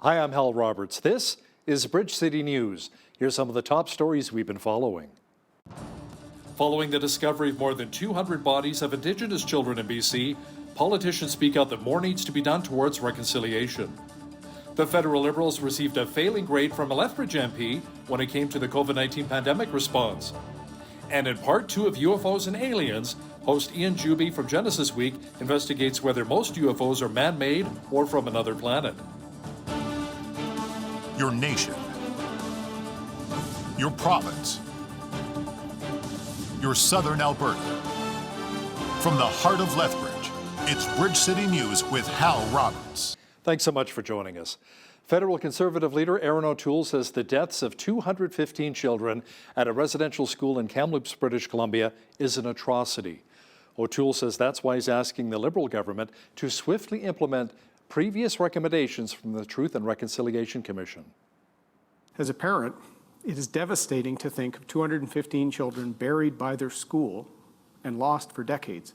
Hi, I'm Hal Roberts. This is Bridge City News. Here's some of the top stories we've been following. Following the discovery of more than 200 bodies of Indigenous children in BC, politicians speak out that more needs to be done towards reconciliation. The federal Liberals received a failing grade from a Lethbridge MP when it came to the COVID-19 pandemic response. And in part 2 of UFOs and Aliens, host Ian Juby from Genesis Week investigates whether most UFOs are man-made or from another planet. Your nation, your province, your southern Alberta. From the heart of Lethbridge, it's Bridge City News with Hal Roberts. Thanks so much for joining us. Federal Conservative leader Erin O'Toole says the deaths of 215 children at a residential school in Kamloops, British Columbia is an atrocity. O'Toole says that's why he's asking the Liberal government to swiftly implement previous recommendations from the Truth and Reconciliation Commission. As a parent, it is devastating to think of 215 children buried by their school and lost for decades.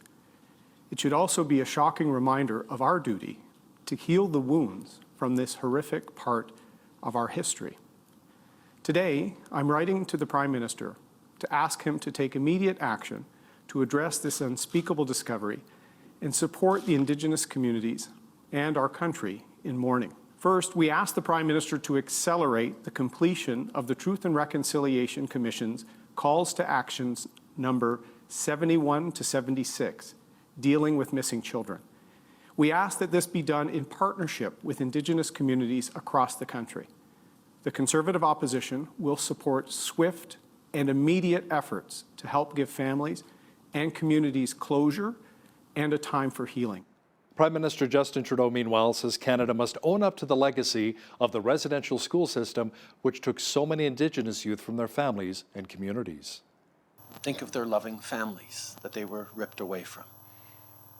It should also be a shocking reminder of our duty to heal the wounds from this horrific part of our history. Today, I'm writing to the Prime Minister to ask him to take immediate action to address this unspeakable discovery and support the Indigenous communities and our country in mourning. First, we ask the Prime Minister to accelerate the completion of the Truth and Reconciliation Commission's calls to actions number 71 to 76, dealing with missing children. We ask that this be done in partnership with Indigenous communities across the country. The Conservative opposition will support swift and immediate efforts to help give families and communities closure and a time for healing. Prime Minister Justin Trudeau, meanwhile, says Canada must own up to the legacy of the residential school system, which took so many Indigenous youth from their families and communities. Think of their loving families that they were ripped away from.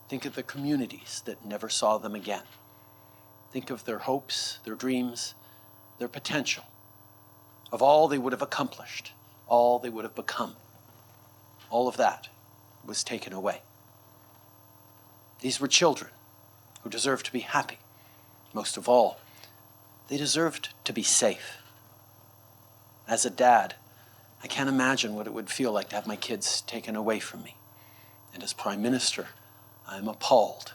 Think of the communities that never saw them again. Think of their hopes, their dreams, their potential, of all they would have accomplished, all they would have become. All of that was taken away. These were children who deserved to be happy. Most of all, they deserved to be safe. As a dad, I can't imagine what it would feel like to have my kids taken away from me. And as Prime Minister, I am appalled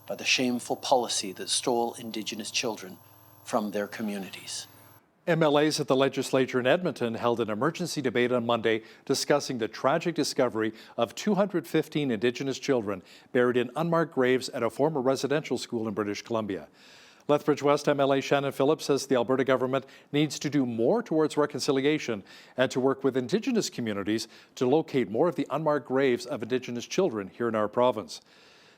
by the shameful policy that stole Indigenous children from their communities. MLAs at the legislature in Edmonton held an emergency debate on Monday discussing the tragic discovery of 215 Indigenous children buried in unmarked graves at a former residential school in British Columbia. Lethbridge West MLA Shannon Phillips says the Alberta government needs to do more towards reconciliation and to work with Indigenous communities to locate more of the unmarked graves of Indigenous children here in our province.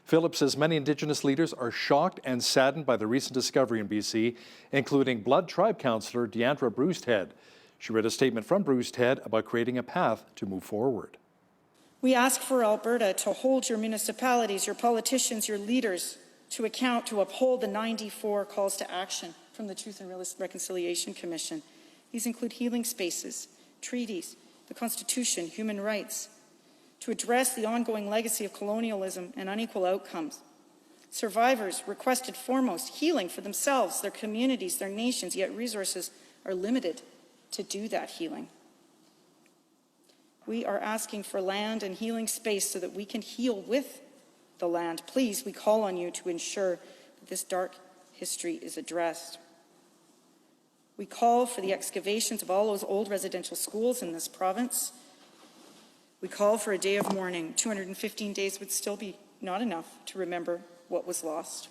Phillips says many Indigenous leaders are shocked and saddened by the recent discovery in BC, including Blood Tribe councillor Deandra Bruised-Head. She read a statement from Bruised-Head about creating a path to move forward. We ask for Alberta to hold your municipalities, your politicians, your leaders to account to uphold the 94 calls to action from the Truth and Reconciliation Commission. These include healing spaces, treaties, the Constitution, human rights, to address the ongoing legacy of colonialism and unequal outcomes. Survivors requested foremost healing for themselves, their communities, their nations, yet resources are limited to do that healing. We are asking for land and healing space so that we can heal with the land. Please, we call on you to ensure that this dark history is addressed. We call for the excavations of all those old residential schools in this province. We call for a day of mourning. 215 days would still be not enough to remember what was lost.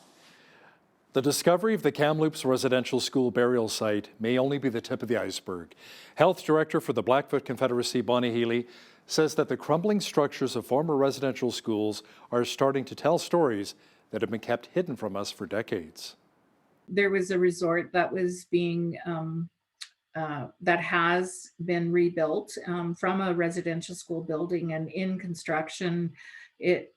The discovery of the Kamloops residential school burial site may only be the tip of the iceberg. Health Director for the Blackfoot Confederacy, Bonnie Healy, says that the crumbling structures of former residential schools are starting to tell stories that have been kept hidden from us for decades. There was a resort that was being that has been rebuilt from a residential school building and in construction. It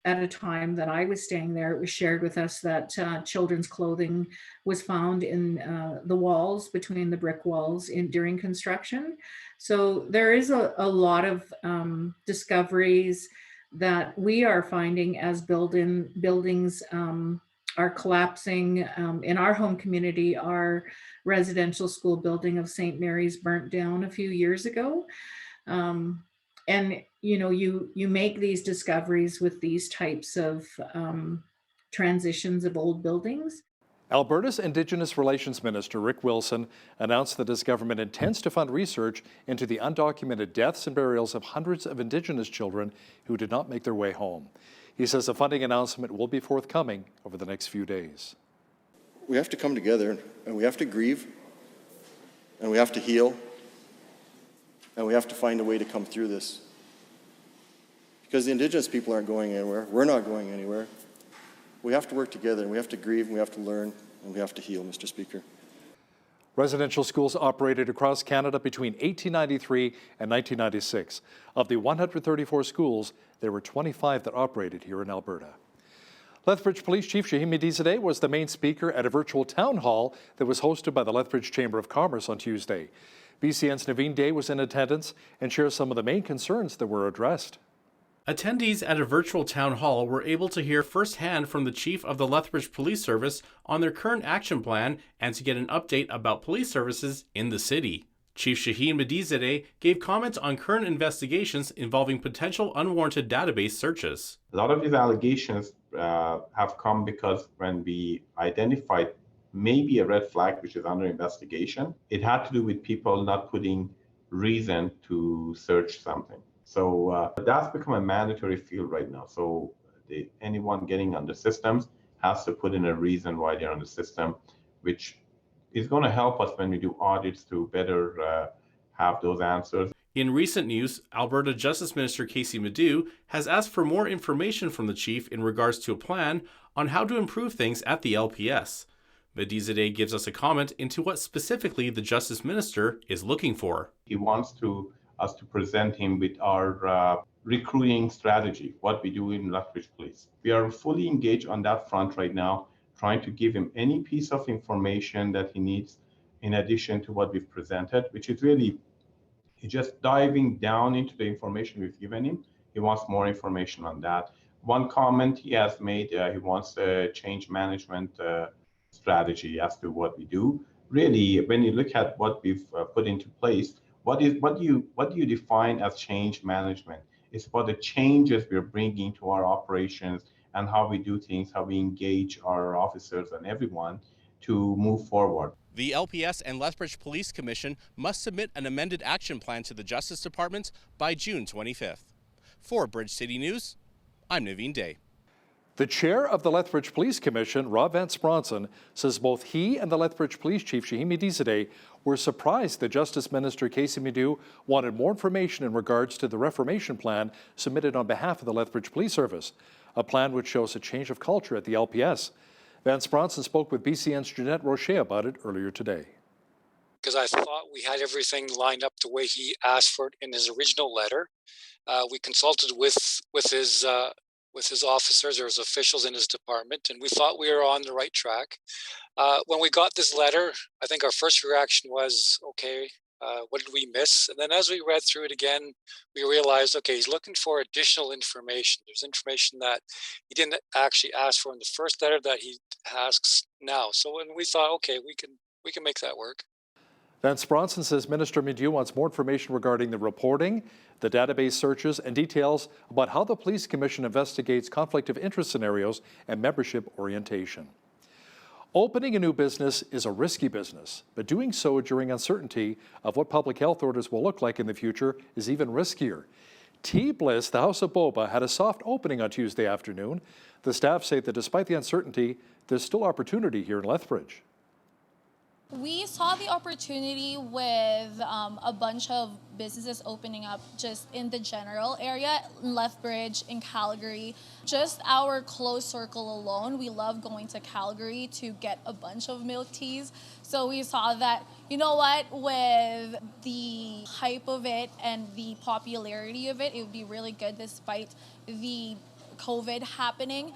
at a time that I was staying there, it was shared with us that children's clothing was found in the walls, between the brick walls during construction. So there is a lot of discoveries that we are finding as buildings are collapsing. In our home community, our residential school building of St. Mary's burnt down a few years ago. And you make these discoveries with these types of transitions of old buildings. Alberta's Indigenous Relations Minister, Rick Wilson, announced that his government intends to fund research into the undocumented deaths and burials of hundreds of Indigenous children who did not make their way home. He says a funding announcement will be forthcoming over the next few days. We have to come together and we have to grieve and we have to heal and we have to find a way to come through this. Because the Indigenous people aren't going anywhere. We're not going anywhere. We have to work together, and we have to grieve, and we have to learn, and we have to heal, Mr. Speaker. Residential schools operated across Canada between 1893 and 1996. Of the 134 schools, there were 25 that operated here in Alberta. Lethbridge Police Chief Shaheen Medizadeh was the main speaker at a virtual town hall that was hosted by the Lethbridge Chamber of Commerce on Tuesday. BCN's Naveen Day was in attendance and shares some of the main concerns that were addressed. Attendees at a virtual town hall were able to hear firsthand from the chief of the Lethbridge Police Service on their current action plan and to get an update about police services in the city. Chief Shaheen Medizadeh gave comments on current investigations involving potential unwarranted database searches. A lot of these allegations have come because when we identified maybe a red flag which is under investigation, it had to do with people not putting reason to search something. So that's become a mandatory field right now. So anyone getting on the systems has to put in a reason why they're on the system, which is going to help us when we do audits to better have those answers. In recent news, Alberta Justice Minister Casey Madu has asked for more information from the chief in regards to a plan on how to improve things at the LPS. Medizadeh gives us a comment into what specifically the Justice Minister is looking for. He wants us to present him with our recruiting strategy, what we do in Lethbridge Police. We are fully engaged on that front right now, trying to give him any piece of information that he needs in addition to what we've presented, which is really just diving down into the information we've given him. He wants more information on that. One comment he has made, he wants a change management strategy as to what we do. Really, when you look at what we've put into place, what do you define as change management? It's about the changes we're bringing to our operations and how we do things, how we engage our officers and everyone to move forward. The LPS and Lethbridge Police Commission must submit an amended action plan to the Justice Department by June 25th. For Bridge City News, I'm Naveen Day. The chair of the Lethbridge Police Commission, Rob Vance Bronson, says both he and the Lethbridge Police Chief, Shaheen Medizadeh, were surprised that Justice Minister Casey Madu wanted more information in regards to the reformation plan submitted on behalf of the Lethbridge Police Service, a plan which shows a change of culture at the LPS. Vance Bronson spoke with BCN's Jeanette Rocher about it earlier today. Because I thought we had everything lined up the way he asked for it in his original letter. We consulted with his officers or his officials in his department, and we thought we were on the right track. When we got this letter, I think our first reaction was, okay, what did we miss? And then as we read through it again, we realized, okay, he's looking for additional information. There's information that he didn't actually ask for in the first letter that he asks now. So when we thought, okay, we can make that work. Vance Bronson says Minister Madu wants more information regarding the reporting, the database searches, and details about how the Police Commission investigates conflict of interest scenarios and membership orientation. Opening a new business is a risky business, but doing so during uncertainty of what public health orders will look like in the future is even riskier. Tea Bliss, the House of Boba, had a soft opening on Tuesday afternoon. The staff say that despite the uncertainty, there's still opportunity here in Lethbridge. We saw the opportunity with a bunch of businesses opening up just in the general area, in Lethbridge, in Calgary. Just our close circle alone, we love going to Calgary to get a bunch of milk teas. So we saw that, you know what, with the hype of it and the popularity of it, it would be really good despite the COVID happening.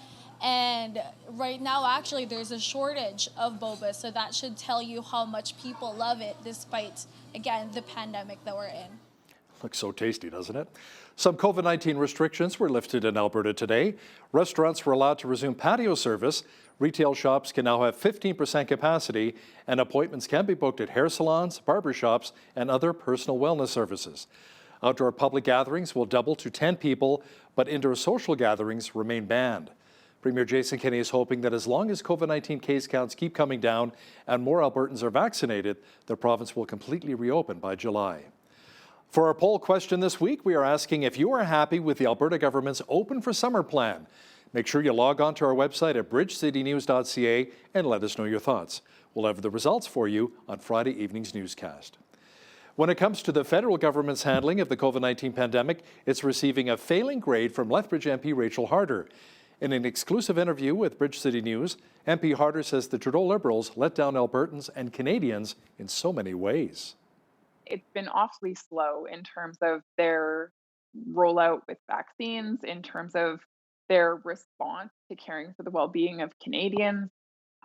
And right now, actually, there's a shortage of boba, so that should tell you how much people love it despite, again, the pandemic that we're in. Looks so tasty, doesn't it? Some COVID-19 restrictions were lifted in Alberta today. Restaurants were allowed to resume patio service. Retail shops can now have 15% capacity, and appointments can be booked at hair salons, barber shops, and other personal wellness services. Outdoor public gatherings will double to 10 people, but indoor social gatherings remain banned. Premier Jason Kenney is hoping that as long as COVID-19 case counts keep coming down and more Albertans are vaccinated, the province will completely reopen by July. For our poll question this week, we are asking if you are happy with the Alberta government's Open for Summer plan. Make sure you log on to our website at bridgecitynews.ca and let us know your thoughts. We'll have the results for you on Friday evening's newscast. When it comes to the federal government's handling of the COVID-19 pandemic, it's receiving a failing grade from Lethbridge MP Rachel Harder. In an exclusive interview with Bridge City News, MP Harder says the Trudeau Liberals let down Albertans and Canadians in so many ways. It's been awfully slow in terms of their rollout with vaccines, in terms of their response to caring for the well-being of Canadians.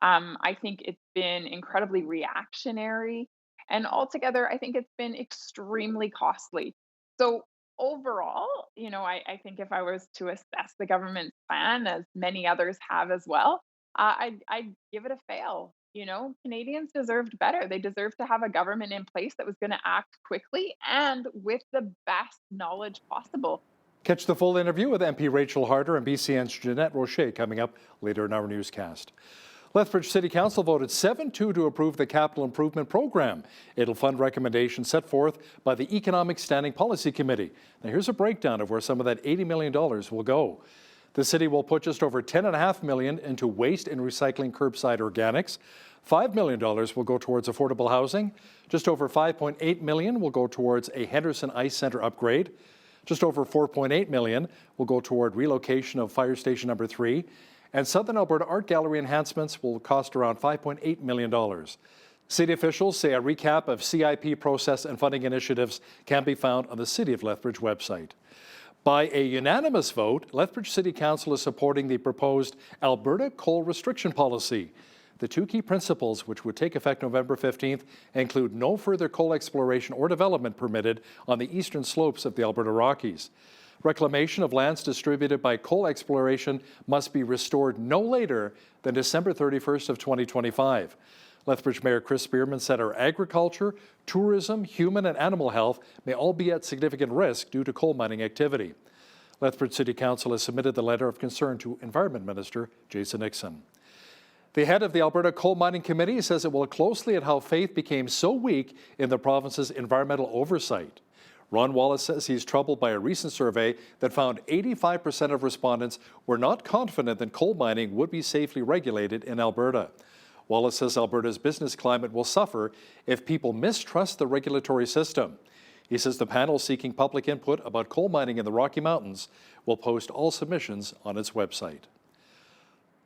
I think it's been incredibly reactionary, and altogether, I think it's been extremely costly. So overall, I think if I was to assess the government's plan, as many others have as well, I'd give it a fail. Canadians deserved better. They deserved to have a government in place that was going to act quickly and with the best knowledge possible. Catch the full interview with MP Rachel Harder and BCN's Jeanette Rocher coming up later in our newscast. Lethbridge City Council voted 7-2 to approve the Capital Improvement Program. It'll fund recommendations set forth by the Economic Standing Policy Committee. Now here's a breakdown of where some of that $80 million will go. The city will put just over $10.5 million into waste and recycling curbside organics. $5 million will go towards affordable housing. Just over $5.8 million will go towards a Henderson Ice Centre upgrade. Just over $4.8 million will go toward relocation of Fire Station number 3. And Southern Alberta Art Gallery enhancements will cost around $5.8 million. City officials say a recap of CIP process and funding initiatives can be found on the City of Lethbridge website. By a unanimous vote, Lethbridge City Council is supporting the proposed Alberta coal restriction policy. The two key principles, which would take effect November 15th, include no further coal exploration or development permitted on the eastern slopes of the Alberta Rockies. Reclamation of lands distributed by coal exploration must be restored no later than December 31st of 2025. Lethbridge Mayor Chris Spearman said our agriculture, tourism, human and animal health may all be at significant risk due to coal mining activity. Lethbridge City Council has submitted the letter of concern to Environment Minister Jason Nixon. The head of the Alberta Coal Mining Committee says it will look closely at how faith became so weak in the province's environmental oversight. Ron Wallace says he's troubled by a recent survey that found 85% of respondents were not confident that coal mining would be safely regulated in Alberta. Wallace says Alberta's business climate will suffer if people mistrust the regulatory system. He says the panel seeking public input about coal mining in the Rocky Mountains will post all submissions on its website.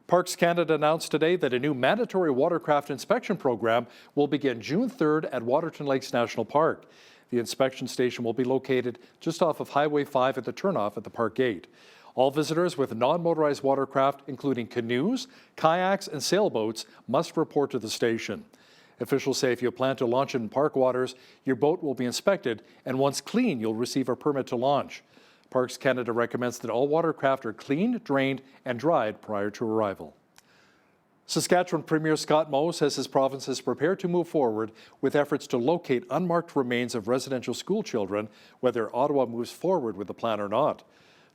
Parks Canada announced today that a new mandatory watercraft inspection program will begin June 3rd at Waterton Lakes National Park. The inspection station will be located just off of Highway 5 at the turnoff at the park gate. All visitors with non-motorized watercraft, including canoes, kayaks, and sailboats, must report to the station. Officials say if you plan to launch in park waters, your boat will be inspected, and once clean, you'll receive a permit to launch. Parks Canada recommends that all watercraft are cleaned, drained, and dried prior to arrival. Saskatchewan Premier Scott Moe says his province is prepared to move forward with efforts to locate unmarked remains of residential school children, whether Ottawa moves forward with the plan or not.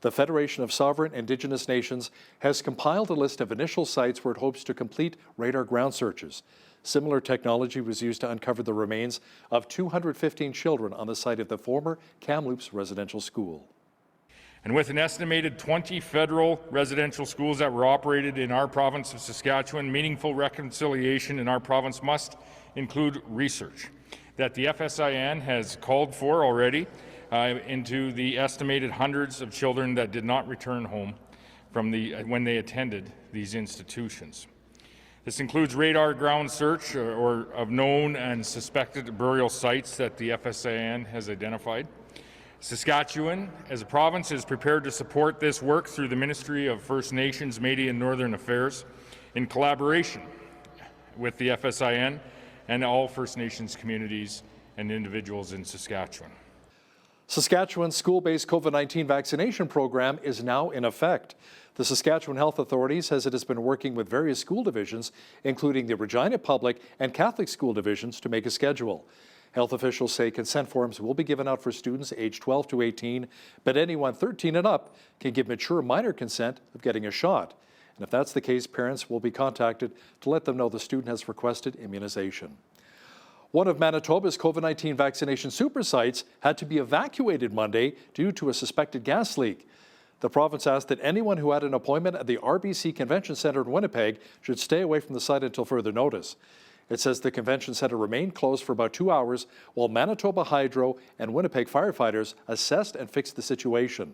The Federation of Sovereign Indigenous Nations has compiled a list of initial sites where it hopes to complete radar ground searches. Similar technology was used to uncover the remains of 215 children on the site of the former Kamloops residential school. And with an estimated 20 federal residential schools that were operated in our province of Saskatchewan, meaningful reconciliation in our province must include research that the FSIN has called for already into the estimated hundreds of children that did not return home from when they attended these institutions. This includes radar ground search or of known and suspected burial sites that the FSIN has identified. Saskatchewan, as a province, is prepared to support this work through the Ministry of First Nations, Métis and Northern Affairs in collaboration with the FSIN and all First Nations communities and individuals in Saskatchewan. Saskatchewan's school-based COVID-19 vaccination program is now in effect. The Saskatchewan Health Authority says it has been working with various school divisions, including the Regina Public and Catholic school divisions, to make a schedule. Health officials say consent forms will be given out for students aged 12 to 18, but anyone 13 and up can give mature minor consent of getting a shot. And if that's the case, parents will be contacted to let them know the student has requested immunization. One of Manitoba's COVID-19 vaccination super sites had to be evacuated Monday due to a suspected gas leak. The province asked that anyone who had an appointment at the RBC Convention Centre in Winnipeg should stay away from the site until further notice. It says the convention centre remained closed for about 2 hours while Manitoba Hydro and Winnipeg firefighters assessed and fixed the situation.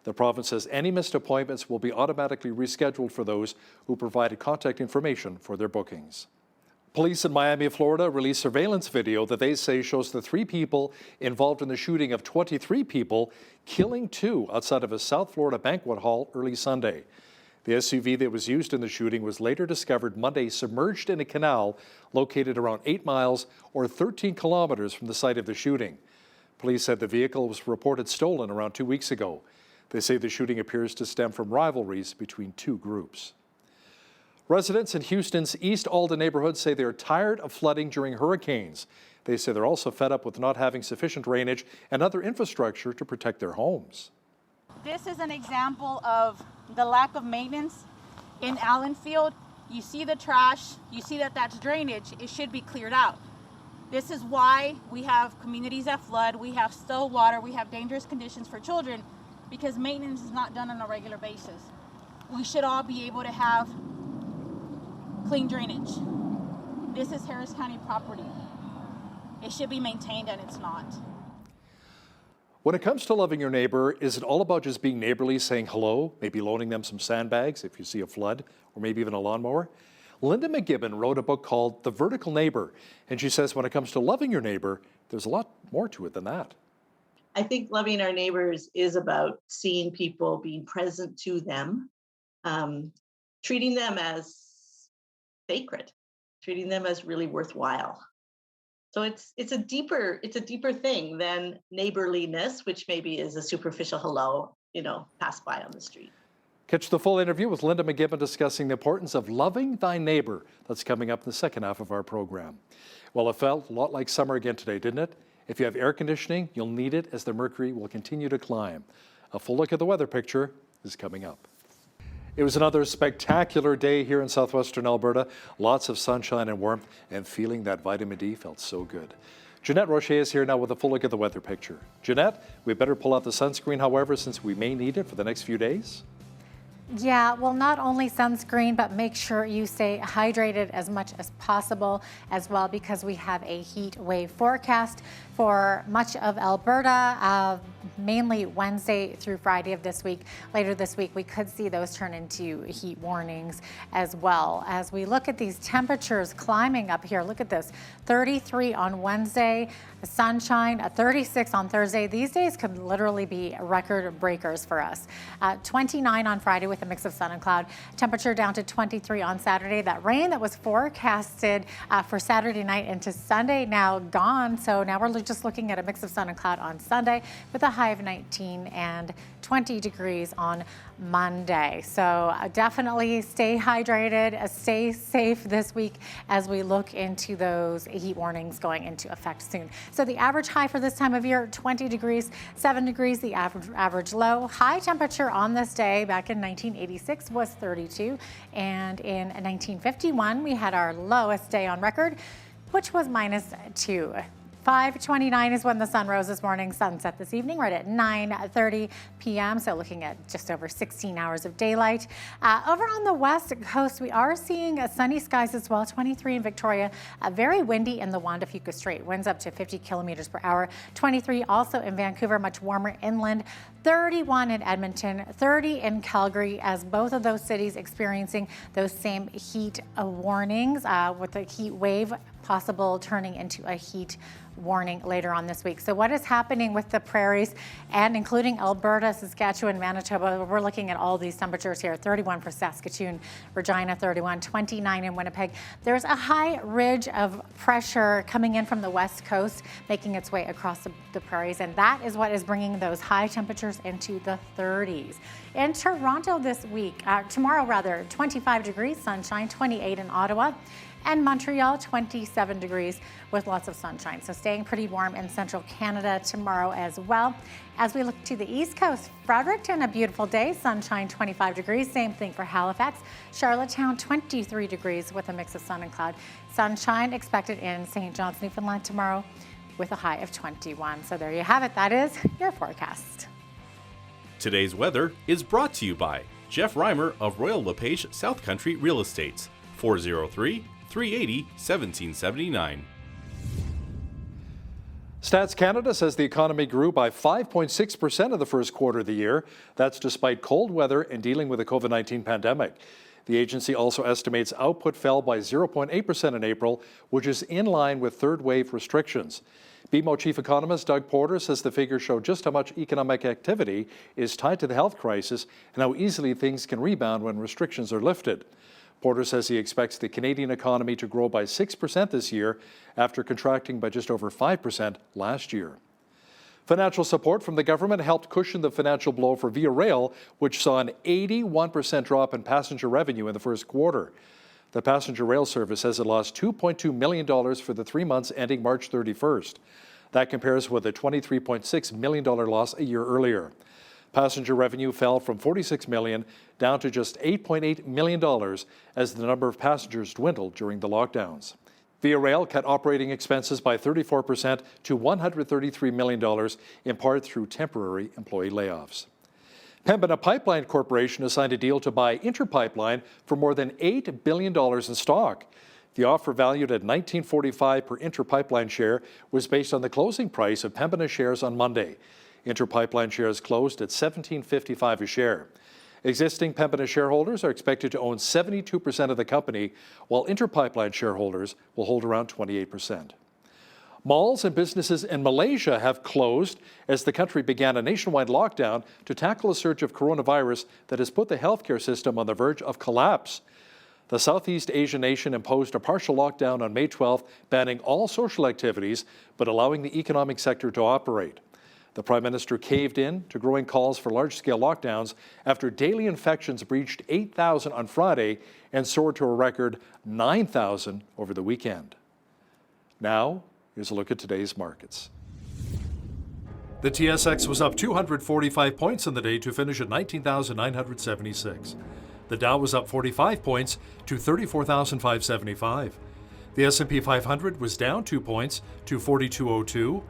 The province says any missed appointments will be automatically rescheduled for those who provided contact information for their bookings. Police in Miami, Florida released surveillance video that they say shows the 3 people involved in the shooting of 23 people, killing 2 outside of a South Florida banquet hall early Sunday. The SUV that was used in the shooting was later discovered Monday submerged in a canal located around 8 miles or 13 kilometers from the site of the shooting. Police said the vehicle was reported stolen around 2 weeks ago. They say the shooting appears to stem from rivalries between 2 groups. Residents in Houston's East Alden neighborhood say they're tired of flooding during hurricanes. They say they're also fed up with not having sufficient drainage and other infrastructure to protect their homes. This is an example of the lack of maintenance in Allenfield. You see the trash, you see that that's drainage, it should be cleared out. This is why we have communities that flood, we have still water, we have dangerous conditions for children, because maintenance is not done on a regular basis. We should all be able to have clean drainage. This is Harris County property. It should be maintained and it's not. When it comes to loving your neighbor, is it all about just being neighborly, saying hello, maybe loaning them some sandbags if you see a flood, or maybe even a lawnmower? Linda McGibbon wrote a book called The Vertical Neighbor, and she says when it comes to loving your neighbor, there's a lot more to it than that. I think loving our neighbors is about seeing people, being present to them, treating them as sacred, treating them as really worthwhile. So it's a deeper thing than neighborliness, which maybe is a superficial hello, pass by on the street. Catch the full interview with Linda McGibbon discussing the importance of loving thy neighbor. That's coming up in the second half of our program. Well, it felt a lot like summer again today, didn't it? If you have air conditioning, you'll need it as the mercury will continue to climb. A full look at the weather picture is coming up. It was another spectacular day here in southwestern Alberta. Lots of sunshine and warmth, and feeling that vitamin D felt so good. Jeanette Rocher is here now with a full look at the weather picture. Jeanette, we better pull out the sunscreen, however, since we may need it for the next few days. Yeah, well, not only sunscreen, but make sure you stay hydrated as much as possible as well, because we have a heat wave forecast for much of Alberta, mainly Wednesday through Friday of this week. Later this week, we could see those turn into heat warnings as well. As we look at these temperatures climbing up here, look at this, 33 on Wednesday, sunshine, 36 on Thursday. These days could literally be record breakers for us. 29 on Friday with a mix of sun and cloud. Temperature down to 23 on Saturday. That rain that was forecasted for Saturday night into Sunday now gone. So now we're just looking at a mix of sun and cloud on Sunday with a high of 19 and 20 degrees on Monday. So definitely stay hydrated, stay safe this week as we look into those heat warnings going into effect soon. So the average high for this time of year, 20 degrees, 7 degrees, the average low. High temperature on this day back in 1986 was 32. And in 1951, we had our lowest day on record, which was -2. 5:29 is when the sun rose this morning, sunset this evening, right at 9:30 p.m. So looking at just over 16 hours of daylight. Over on the west coast, we are seeing sunny skies as well. 23 in Victoria, very windy in the Juan de Fuca Strait. Winds up to 50 kilometers per hour. 23 also in Vancouver, much warmer inland. 31 in Edmonton, 30 in Calgary, as both of those cities experiencing those same heat warnings with the heat wave possible turning into a heat warning later on this week. So what is happening with the prairies and including Alberta, Saskatchewan, Manitoba? We're looking at all these temperatures here. 31 for Saskatoon, Regina 31, 29 in Winnipeg. There's a high ridge of pressure coming in from the west coast, making its way across the prairies, and that is what is bringing those high temperatures into the 30s. In Toronto this week, tomorrow rather, 25 degrees, sunshine, 28 in Ottawa, and Montreal, 27 degrees with lots of sunshine. So staying pretty warm in central Canada tomorrow as well. As we look to the east coast, Fredericton, a beautiful day, sunshine, 25 degrees. Same thing for Halifax. Charlottetown, 23 degrees with a mix of sun and cloud. Sunshine expected in St. John's, Newfoundland tomorrow with a high of 21. So there you have it. That is your forecast. Today's weather is brought to you by Jeff Reimer of Royal LePage South Country Real Estates, 403-380-1779. Stats Canada says the economy grew by 5.6% in the first quarter of the year. That's despite cold weather and dealing with the COVID-19 pandemic. The agency also estimates output fell by 0.8% in April, which is in line with third wave restrictions. BMO Chief Economist Doug Porter says the figures show just how much economic activity is tied to the health crisis and how easily things can rebound when restrictions are lifted. Porter says he expects the Canadian economy to grow by 6% this year after contracting by just over 5% last year. Financial support from the government helped cushion the financial blow for Via Rail, which saw an 81% drop in passenger revenue in the first quarter. The passenger rail service says it lost $2.2 million for the 3 months ending March 31st. That compares with a $23.6 million loss a year earlier. Passenger revenue fell from $46 million down to just $8.8 million as the number of passengers dwindled during the lockdowns. Via Rail cut operating expenses by 34% to $133 million, in part through temporary employee layoffs. Pembina Pipeline Corporation has signed a deal to buy Interpipeline for more than $8 billion in stock. The offer, valued at $19.45 per Interpipeline share, was based on the closing price of Pembina shares on Monday. Interpipeline shares closed at $17.55 a share. Existing Pembina shareholders are expected to own 72% of the company, while Interpipeline shareholders will hold around 28%. Malls and businesses in Malaysia have closed as the country began a nationwide lockdown to tackle a surge of coronavirus that has put the healthcare system on the verge of collapse. The Southeast Asian nation imposed a partial lockdown on May 12th, banning all social activities but allowing the economic sector to operate. The Prime Minister caved in to growing calls for large-scale lockdowns after daily infections breached 8,000 on Friday and soared to a record 9,000 over the weekend. Now, here's a look at today's markets. The TSX was up 245 points in the day to finish at 19,976. The Dow was up 45 points to 34,575. The S&P 500 was down 2 points to 4202,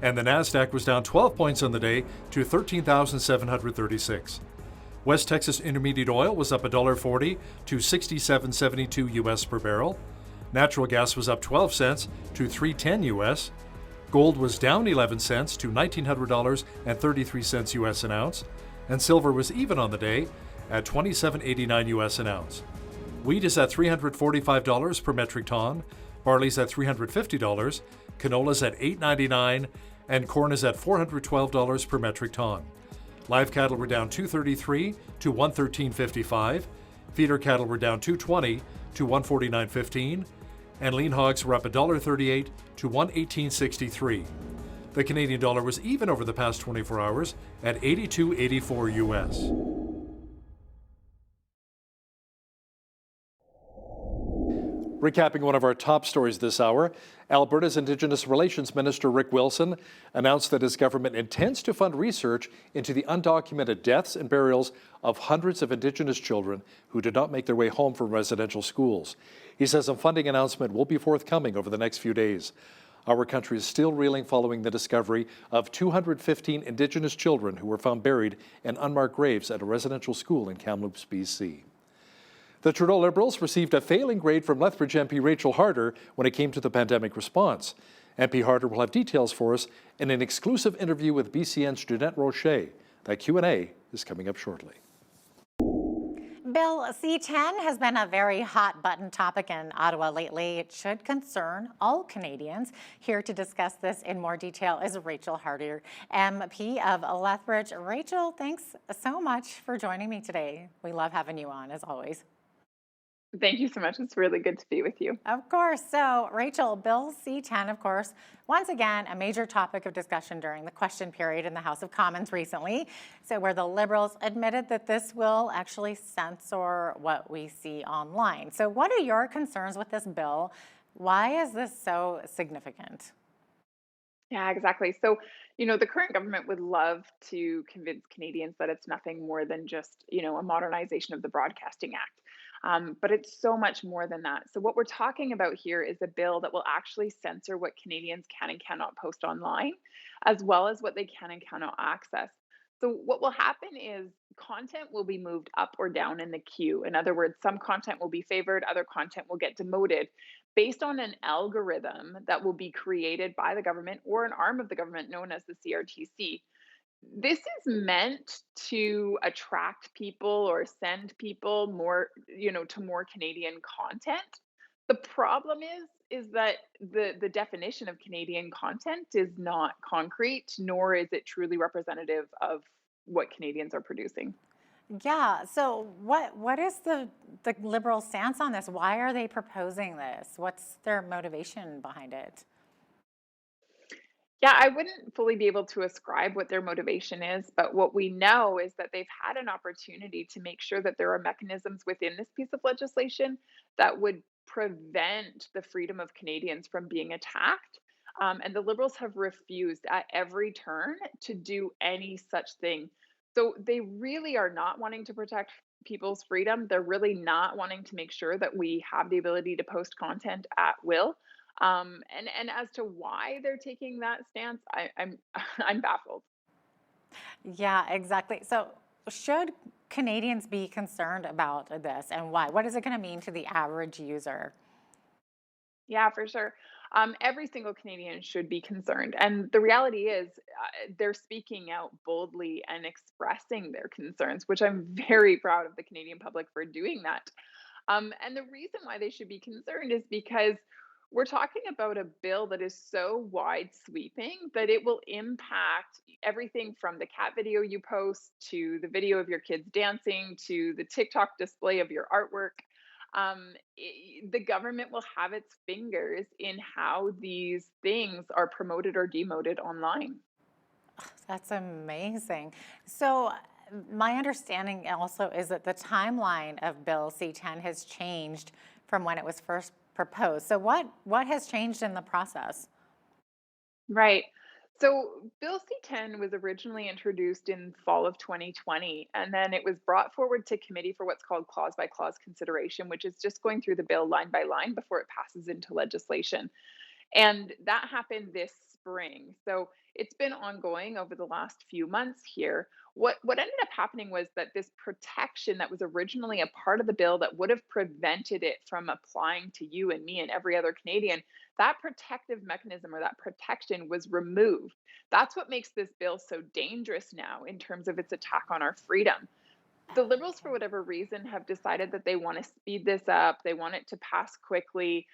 and the Nasdaq was down 12 points on the day to 13,736. West Texas Intermediate Oil was up $1.40 to $67.72 US per barrel. Natural gas was up 12 cents to $3.10 US. Gold was down 11 cents to $1,900.33 US an ounce, and silver was even on the day at $27.89 US an ounce. Wheat is at $345 per metric ton, barley's at $350, canola's at $8.99, and corn is at $412 per metric ton. Live cattle were down $2.33 to $113.55. Feeder cattle were down $2.20 to $149.15, and lean hogs were up $1.38 to $118.63. The Canadian dollar was even over the past 24 hours at 82.84 US. Recapping one of our top stories this hour, Alberta's Indigenous Relations Minister Rick Wilson announced that his government intends to fund research into the undocumented deaths and burials of hundreds of Indigenous children who did not make their way home from residential schools. He says a funding announcement will be forthcoming over the next few days. Our country is still reeling following the discovery of 215 Indigenous children who were found buried in unmarked graves at a residential school in Kamloops, BC. The Trudeau Liberals received a failing grade from Lethbridge MP Rachel Harder when it came to the pandemic response. MP Harder will have details for us in an exclusive interview with BCN's Jeanette Rocher. That Q&A is coming up shortly. Bill C-10 has been a very hot button topic in Ottawa lately. It should concern all Canadians. Here to discuss this in more detail is Rachel Harder, MP of Lethbridge. Rachel, thanks so much for joining me today. We love having you on, as always. Thank you so much. It's really good to be with you. Of course. So, Rachel, Bill C-10, of course, once again, a major topic of discussion during the question period in the House of Commons recently. So, where the Liberals admitted that this will actually censor what we see online. So, what are your concerns with this bill? Why is this so significant? Yeah, exactly. So, the current government would love to convince Canadians that it's nothing more than just, a modernization of the Broadcasting Act. But it's so much more than that. So, what we're talking about here is a bill that will actually censor what Canadians can and cannot post online, as well as what they can and cannot access. So, what will happen is content will be moved up or down in the queue. In other words, some content will be favored, other content will get demoted based on an algorithm that will be created by the government or an arm of the government known as the CRTC. This is meant to attract people or send people more, to more Canadian content. The problem is that the definition of Canadian content is not concrete, nor is it truly representative of what Canadians are producing. Yeah, so what is the Liberal stance on this? Why are they proposing this? What's their motivation behind it? Yeah, I wouldn't fully be able to ascribe what their motivation is, but what we know is that they've had an opportunity to make sure that there are mechanisms within this piece of legislation that would prevent the freedom of Canadians from being attacked. And the Liberals have refused at every turn to do any such thing. So they really are not wanting to protect people's freedom. They're really not wanting to make sure that we have the ability to post content at will. And as to why they're taking that stance, I'm I'm baffled. Yeah, exactly. So, should Canadians be concerned about this and why? What is it going to mean to the average user? Yeah, for sure. Every single Canadian should be concerned, and the reality is, they're speaking out boldly and expressing their concerns, which I'm very proud of the Canadian public for doing that. And the reason why they should be concerned is because we're talking about a bill that is so wide sweeping that it will impact everything from the cat video you post to the video of your kids dancing to the TikTok display of your artwork. The government will have its fingers in how these things are promoted or demoted online. That's amazing. So, my understanding also is that the timeline of Bill C-10 has changed from when it was first proposed. So, what has changed in the process? Right. So Bill C-10 was originally introduced in fall of 2020, and then it was brought forward to committee for what's called clause by clause consideration, which is just going through the bill line by line before it passes into legislation. And that happened this spring. So it's been ongoing over the last few months here. What ended up happening was that this protection that was originally a part of the bill that would have prevented it from applying to you and me and every other Canadian, that protective mechanism or that protection was removed. That's what makes this bill so dangerous now in terms of its attack on our freedom. The Liberals, for whatever reason, have decided that they want to speed this up. They want it to pass quickly.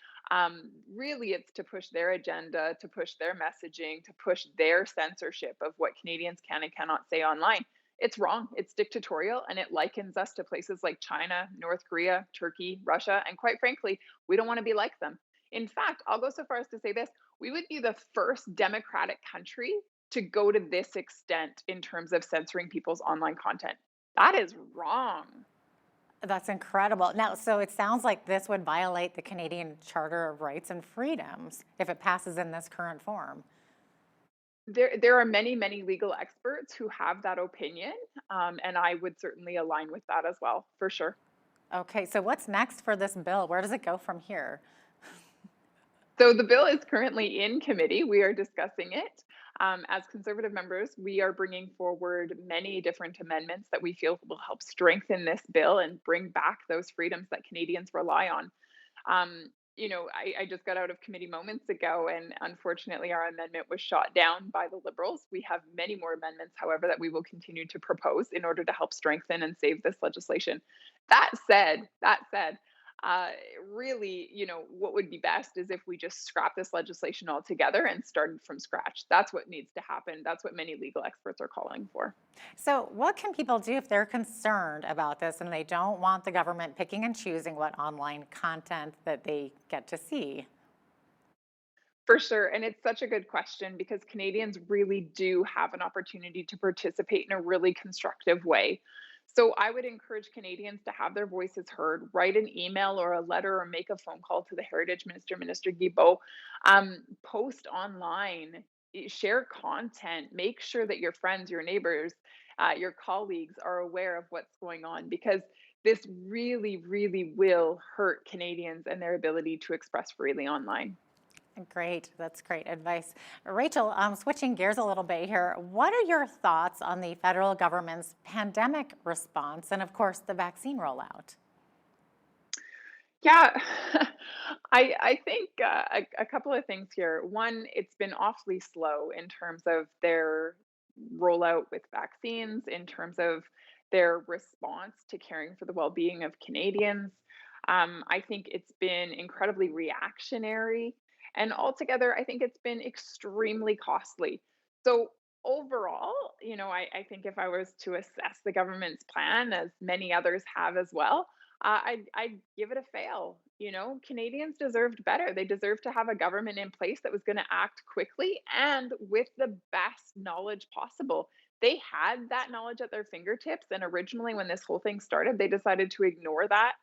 Really, it's to push their agenda, to push their messaging, to push their censorship of what Canadians can and cannot say online. It's wrong. It's dictatorial, and it likens us to places like China, North Korea, Turkey, Russia, and quite frankly, we don't want to be like them. In fact, I'll go so far as to say this: we would be the first democratic country to go to this extent in terms of censoring people's online content. That is wrong. That's incredible. Now, so it sounds like this would violate the Canadian Charter of Rights and Freedoms if it passes in this current form. There are many, many legal experts who have that opinion, and I would certainly align with that as well, for sure. Okay, so what's next for this bill? Where does it go from here? So the bill is currently in committee. We are discussing it. As Conservative members, we are bringing forward many different amendments that we feel will help strengthen this bill and bring back those freedoms that Canadians rely on. Um, I just got out of committee moments ago, and unfortunately, our amendment was shot down by the Liberals. We have many more amendments, however, that we will continue to propose in order to help strengthen and save this legislation. That said, really, what would be best is if we just scrap this legislation altogether and started from scratch. That's what needs to happen. That's what many legal experts are calling for. So what can people do if they're concerned about this and they don't want the government picking and choosing what online content that they get to see? For sure. And it's such a good question because Canadians really do have an opportunity to participate in a really constructive way. So I would encourage Canadians to have their voices heard, write an email or a letter or make a phone call to the Heritage Minister, Minister Guilbeault, post online, share content, make sure that your friends, your neighbors, your colleagues are aware of what's going on because this really, really will hurt Canadians and their ability to express freely online. Great, that's great advice. Rachel, switching gears a little bit here, what are your thoughts on the federal government's pandemic response and, of course, the vaccine rollout? Yeah, I think a couple of things here. One, it's been awfully slow in terms of their rollout with vaccines, in terms of their response to caring for the well-being of Canadians. I think it's been incredibly reactionary. And altogether, I think it's been extremely costly. So overall, I think if I was to assess the government's plan, as many others have as well, I'd give it a fail. Canadians deserved better. They deserved to have a government in place that was going to act quickly and with the best knowledge possible. They had that knowledge at their fingertips, and originally, when this whole thing started, they decided to ignore that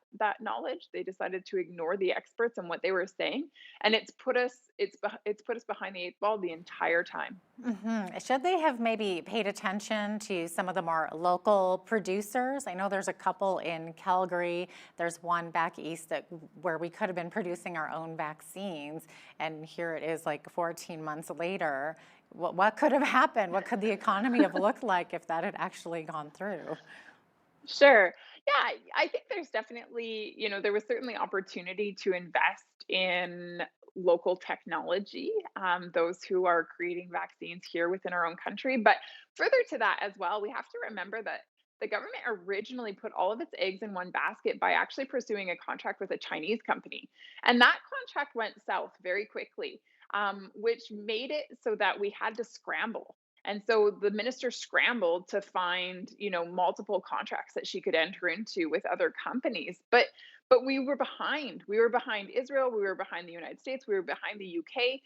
knowledge. They decided to ignore the experts and what they were saying, and it's put us behind the eight ball the entire time. Should they have maybe paid attention to some of the more local producers? I know there's a couple in Calgary. There's one back east where we could have been producing our own vaccines, and here it is like 14 months later. What could have happened? What could the economy have looked like if that had actually gone through? Sure. Yeah, I think there's definitely, there was certainly opportunity to invest in local technology, those who are creating vaccines here within our own country. But further to that as well, we have to remember that the government originally put all of its eggs in one basket by actually pursuing a contract with a Chinese company. And that contract went south very quickly, which made it so that we had to scramble. And so the minister scrambled to find, multiple contracts that she could enter into with other companies. But we were behind. We were behind Israel. We were behind the United States. We were behind the UK.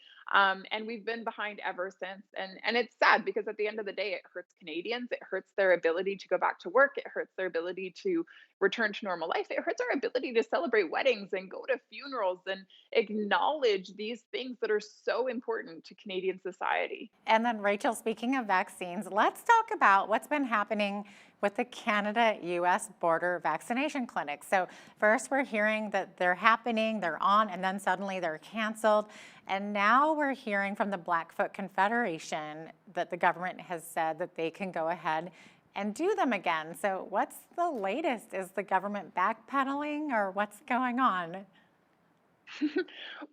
And we've been behind ever since. And it's sad because at the end of the day, it hurts Canadians. It hurts their ability to go back to work. It hurts their ability to return to normal life. It hurts our ability to celebrate weddings and go to funerals and acknowledge these things that are so important to Canadian society. And then, Rachel, speaking of vaccines, let's talk about what's been happening with the Canada-US border vaccination clinics. So first we're hearing that they're happening, they're on, and then suddenly they're canceled. And now we're hearing from the Blackfoot Confederation that the government has said that they can go ahead and do them again. So what's the latest? Is the government backpedaling or what's going on?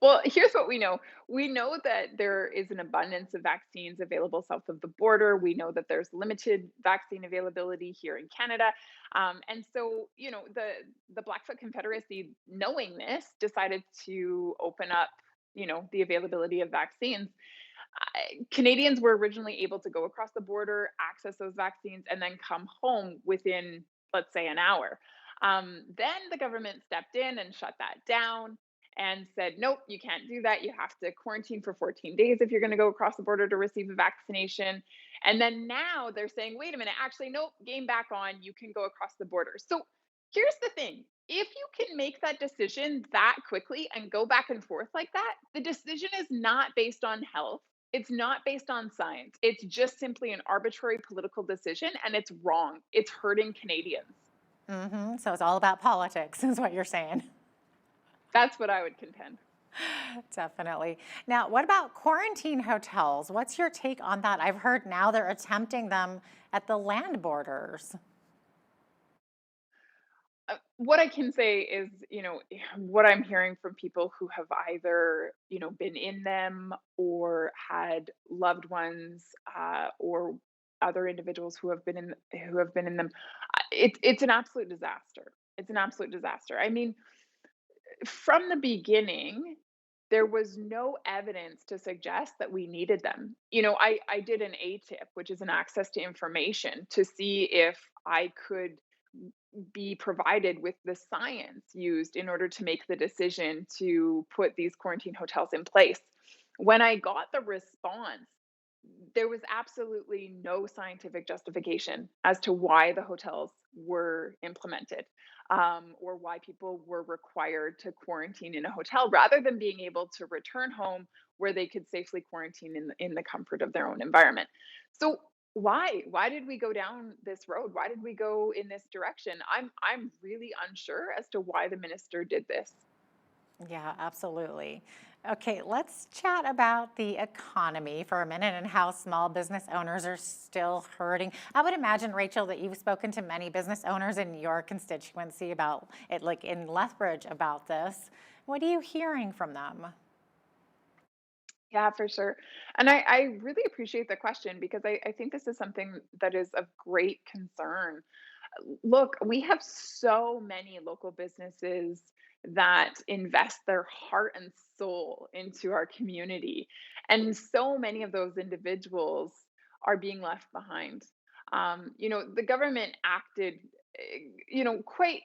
Well, here's what we know. We know that there is an abundance of vaccines available south of the border. We know that there's limited vaccine availability here in Canada. And so, the Blackfoot Confederacy, knowing this, decided to open up, the availability of vaccines. Canadians were originally able to go across the border, access those vaccines, and then come home within, let's say, an hour. Then the government stepped in and shut that down and said, nope, you can't do that. You have to quarantine for 14 days if you're going to go across the border to receive a vaccination. And then now they're saying, wait a minute, actually, nope, game back on. You can go across the border. So here's the thing. If you can make that decision that quickly and go back and forth like that, the decision is not based on health. It's not based on science. It's just simply an arbitrary political decision, and it's wrong. It's hurting Canadians. So it's all about politics, is what you're saying. That's what I would contend. Definitely. Now, what about quarantine hotels? What's your take on that? I've heard now they're attempting them at the land borders. What I can say is, what I'm hearing from people who have either, been in them or had loved ones, or other individuals who have been in them. It's an absolute disaster. It's an absolute disaster. I mean, from the beginning, there was no evidence to suggest that we needed them. I did an ATIP, which is an access to information, to see if I could be provided with the science used in order to make the decision to put these quarantine hotels in place. When I got the response, there was absolutely no scientific justification as to why the hotels were implemented, or why people were required to quarantine in a hotel rather than being able to return home where they could safely quarantine in the comfort of their own environment. So why did we go down this road? Why did we go in this direction? I'm really unsure as to why the minister did this. Yeah, absolutely. Okay, let's chat about the economy for a minute and how small business owners are still hurting. I would imagine, Rachel, that you've spoken to many business owners in your constituency about it, like in Lethbridge, about this. What are you hearing from them? Yeah, for sure. And I really appreciate the question because I think this is something that is of great concern. Look, we have so many local businesses that invest their heart and soul into our community. And so many of those individuals are being left behind. The government acted, quite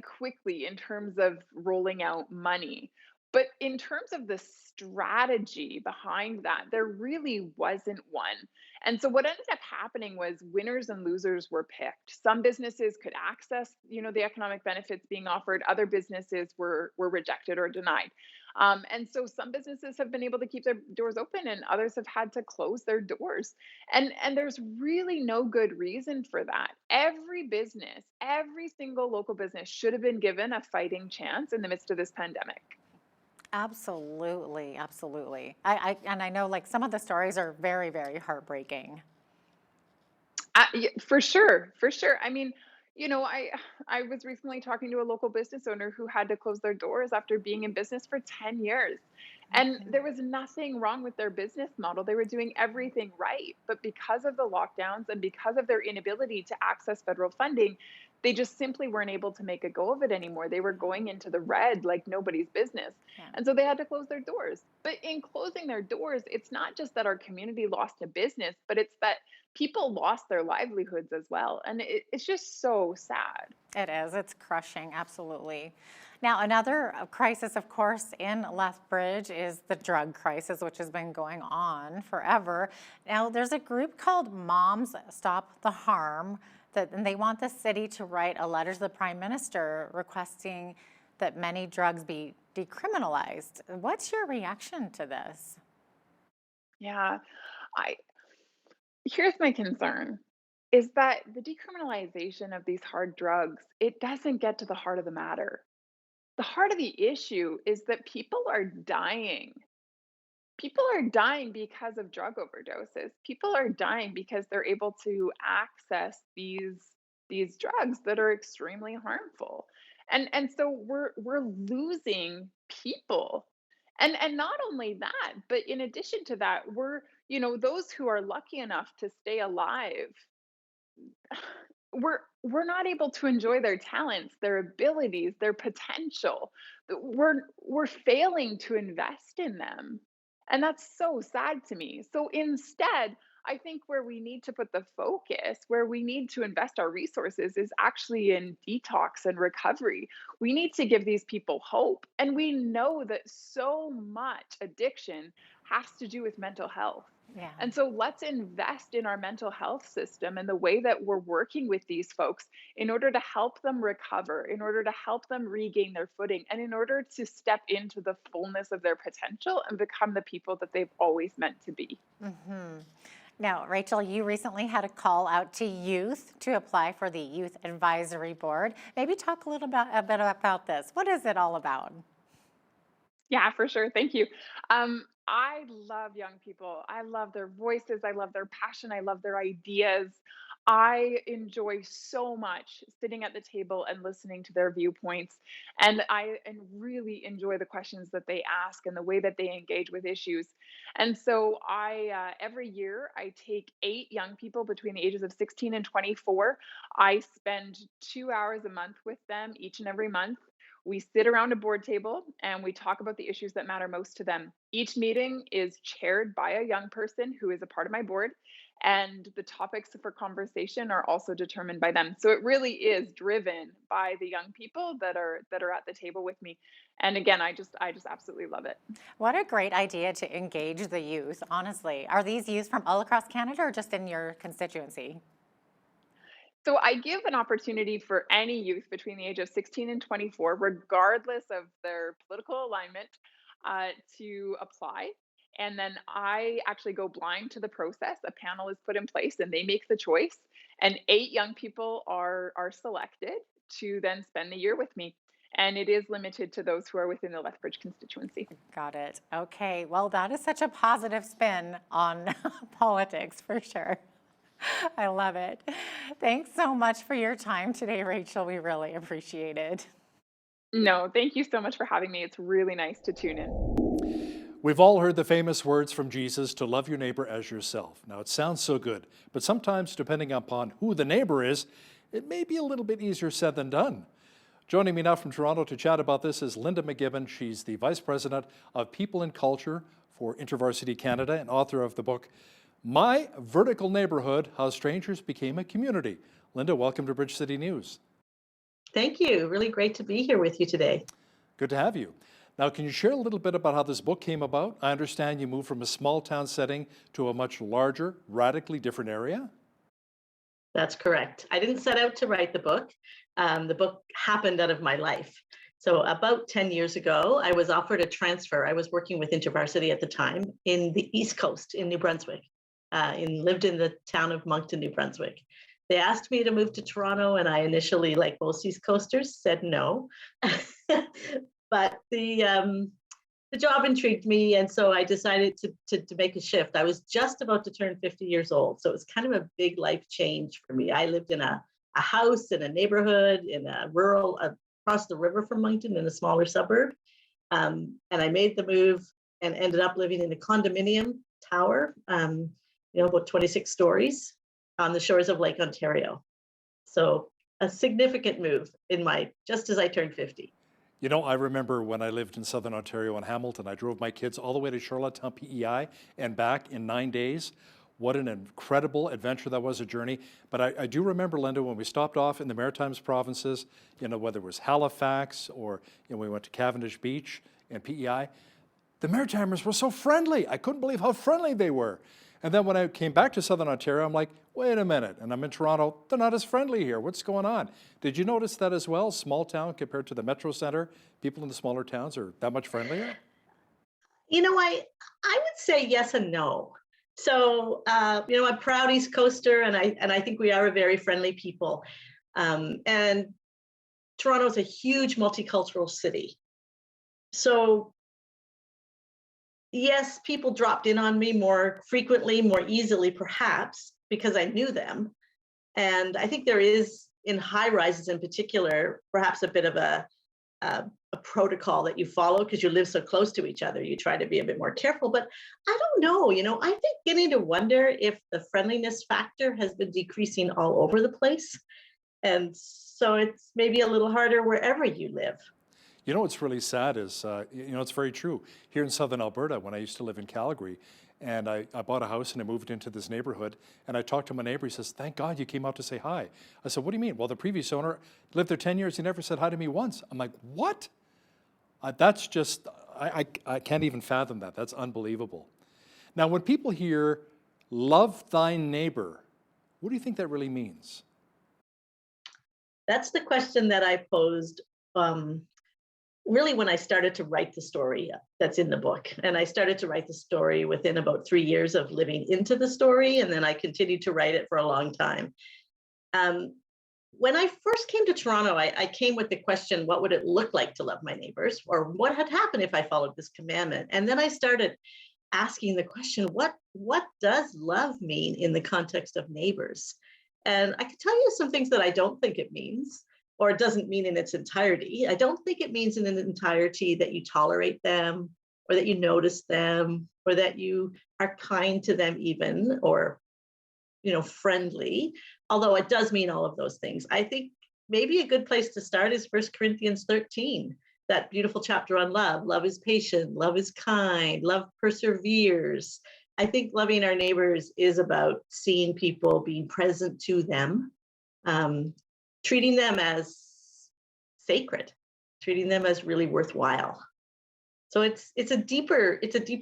quickly in terms of rolling out money. But in terms of the strategy behind that, there really wasn't one. And so what ended up happening was winners and losers were picked. Some businesses could access, the economic benefits being offered. Other businesses were rejected or denied. And so some businesses have been able to keep their doors open, and others have had to close their doors. And there's really no good reason for that. Every business, every single local business should have been given a fighting chance in the midst of this pandemic. Absolutely, absolutely. And I know like some of the stories are very, very heartbreaking. Yeah, for sure, for sure. I mean, I was recently talking to a local business owner who had to close their doors after being in business for 10 years. And there was nothing wrong with their business model. They were doing everything right. But because of the lockdowns and because of their inability to access federal funding, they just simply weren't able to make a go of it anymore. They were going into the red like nobody's business. Yeah. And so they had to close their doors. But in closing their doors, it's not just that our community lost a business, but it's that people lost their livelihoods as well. And it's just so sad. It is. It's crushing. Absolutely. Now, another crisis, of course, in Lethbridge is the drug crisis, which has been going on forever. Now, there's a group called Moms Stop the Harm, and they want the city to write a letter to the Prime Minister requesting that many drugs be decriminalized. What's your reaction to this? Yeah. Here's my concern is that the decriminalization of these hard drugs, it doesn't get to the heart of the matter. The heart of the issue is that people are dying. People are dying because of drug overdoses. People are dying because they're able to access these drugs that are extremely harmful. And so we're losing people. And not only that, but in addition to that, those who are lucky enough to stay alive, we're not able to enjoy their talents, their abilities, their potential. We're failing to invest in them. And that's so sad to me. So instead, I think where we need to put the focus, where we need to invest our resources is actually in detox and recovery. We need to give these people hope. And we know that so much addiction has to do with mental health. Yeah. And so let's invest in our mental health system and the way that we're working with these folks in order to help them recover, in order to help them regain their footing, and in order to step into the fullness of their potential and become the people that they've always meant to be. Mm-hmm. Now, Rachel, you recently had a call out to youth to apply for the Youth Advisory Board. Maybe talk a bit about this. What is it all about? Yeah, for sure. Thank you. I love young people. I love their voices. I love their passion. I love their ideas. I enjoy so much sitting at the table and listening to their viewpoints. And really enjoy the questions that they ask and the way that they engage with issues. And so every year, I take 8 young people between the ages of 16 and 24. I spend 2 hours a month with them each and every month. We sit around a board table and we talk about the issues that matter most to them. Each meeting is chaired by a young person who is a part of my board, and the topics for conversation are also determined by them. So it really is driven by the young people that are at the table with me. And again, I just absolutely love it. What a great idea to engage the youth, honestly. Are these youth from all across Canada or just in your constituency? So I give an opportunity for any youth between the age of 16 and 24, regardless of their political alignment, to apply. And then I actually go blind to the process. A panel is put in place and they make the choice. And 8 young people are selected to then spend the year with me. And it is limited to those who are within the Lethbridge constituency. Got it. Okay. Well, that is such a positive spin on politics for sure. I love it. Thanks so much for your time today, Rachel. We really appreciate it. No, thank you so much for having me. It's really nice to tune in. We've all heard the famous words from Jesus to love your neighbor as yourself. Now, it sounds so good, but sometimes, depending upon who the neighbor is, it may be a little bit easier said than done. Joining me now from Toronto to chat about this is Linda McGibbon. She's the Vice President of People and Culture for InterVarsity Canada and author of the book, My Vertical Neighborhood, How Strangers Became a Community. Linda, welcome to Bridge City News. Thank you. Really great to be here with you today. Good to have you. Now, can you share a little bit about how this book came about? I understand you moved from a small town setting to a much larger, radically different area? That's correct. I didn't set out to write the book. The book happened out of my life. So about 10 years ago, I was offered a transfer. I was working with InterVarsity at the time in the East Coast in New Brunswick. Lived in the town of Moncton, New Brunswick. They asked me to move to Toronto, and I initially, like most East Coasters, said no. But the job intrigued me, and so I decided to make a shift. I was just about to turn 50 years old, so it was kind of a big life change for me. I lived in a house in a neighborhood in a rural, across the river from Moncton in a smaller suburb, and I made the move and ended up living in a condominium tower, about 26 stories on the shores of Lake Ontario. So a significant move just as I turned 50. You know, I remember when I lived in Southern Ontario in Hamilton, I drove my kids all the way to Charlottetown, PEI, and back in 9 days. What an incredible adventure that was, a journey. But I do remember, Linda, when we stopped off in the Maritimes provinces, whether it was Halifax or we went to Cavendish Beach and PEI, the Maritimers were so friendly. I couldn't believe how friendly they were. And then when I came back to Southern Ontario, I'm like, wait a minute, and I'm in Toronto, they're not as friendly here. What's going on? Did you notice that as well? Small town compared to the metro center, people in the smaller towns are that much friendlier? I would say yes and no. So, I'm a proud East Coaster, and I think we are a very friendly people. And Toronto is a huge multicultural city. So, yes, people dropped in on me more frequently, more easily, perhaps, because I knew them. And I think there is, in high rises in particular, perhaps a bit of a protocol that you follow because you live so close to each other. You try to be a bit more careful. But I don't know, I think beginning to wonder if the friendliness factor has been decreasing all over the place. And so it's maybe a little harder wherever you live. You know what's really sad is, it's very true. Here in Southern Alberta, when I used to live in Calgary, and I bought a house and I moved into this neighborhood, and I talked to my neighbor, he says, thank God you came out to say hi. I said, what do you mean? Well, the previous owner lived there 10 years, he never said hi to me once. I'm like, what? That's just, I can't even fathom that. That's unbelievable. Now, when people hear, love thy neighbor, what do you think that really means? That's the question that I posed really when I started to write the story that's in the book. And I started to write the story within about 3 years of living into the story, and then I continued to write it for a long time. When I first came to Toronto, I came with the question, what would it look like to love my neighbors? Or what had happened if I followed this commandment? And then I started asking the question, what does love mean in the context of neighbors? And I can tell you some things that I don't think it means, or it doesn't mean in its entirety. I don't think it means in its entirety that you tolerate them, or that you notice them, or that you are kind to them even, or friendly, although it does mean all of those things. I think maybe a good place to start is 1 Corinthians 13, that beautiful chapter on love. Love is patient, love is kind, love perseveres. I think loving our neighbors is about seeing people, being present to them, treating them as sacred, treating them as really worthwhile. So it's a deeper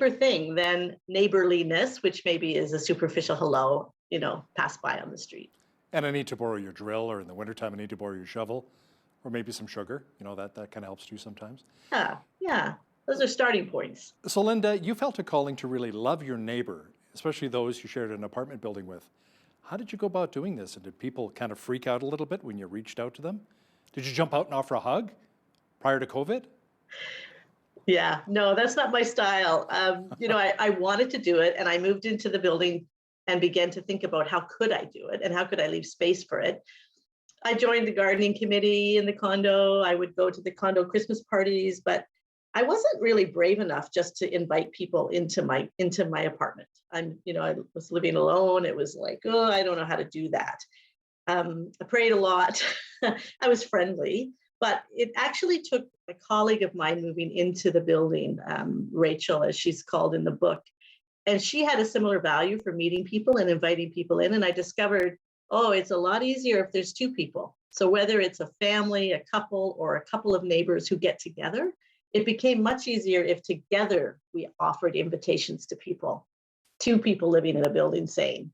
thing than neighborliness, which maybe is a superficial hello, pass by on the street. And I need to borrow your drill, or in the wintertime, I need to borrow your shovel, or maybe some sugar. That kind of helps too sometimes. Yeah. Those are starting points. So Linda, you felt a calling to really love your neighbor, especially those you shared an apartment building with. How did you go about doing this? And did people kind of freak out a little bit when you reached out to them? Did you jump out and offer a hug prior to COVID? Yeah, no, that's not my style. I wanted to do it, and I moved into the building and began to think about how could I do it and how could I leave space for it. I joined the gardening committee in the condo. I would go to the condo Christmas parties, but I wasn't really brave enough just to invite people into my apartment. I was living alone. It was like, oh, I don't know how to do that. I prayed a lot. I was friendly, but it actually took a colleague of mine moving into the building, Rachel, as she's called in the book. And she had a similar value for meeting people and inviting people in. And I discovered, it's a lot easier if there's two people. So whether it's a family, a couple, or a couple of neighbors who get together, it became much easier if together we offered invitations to people, two people living in a building saying,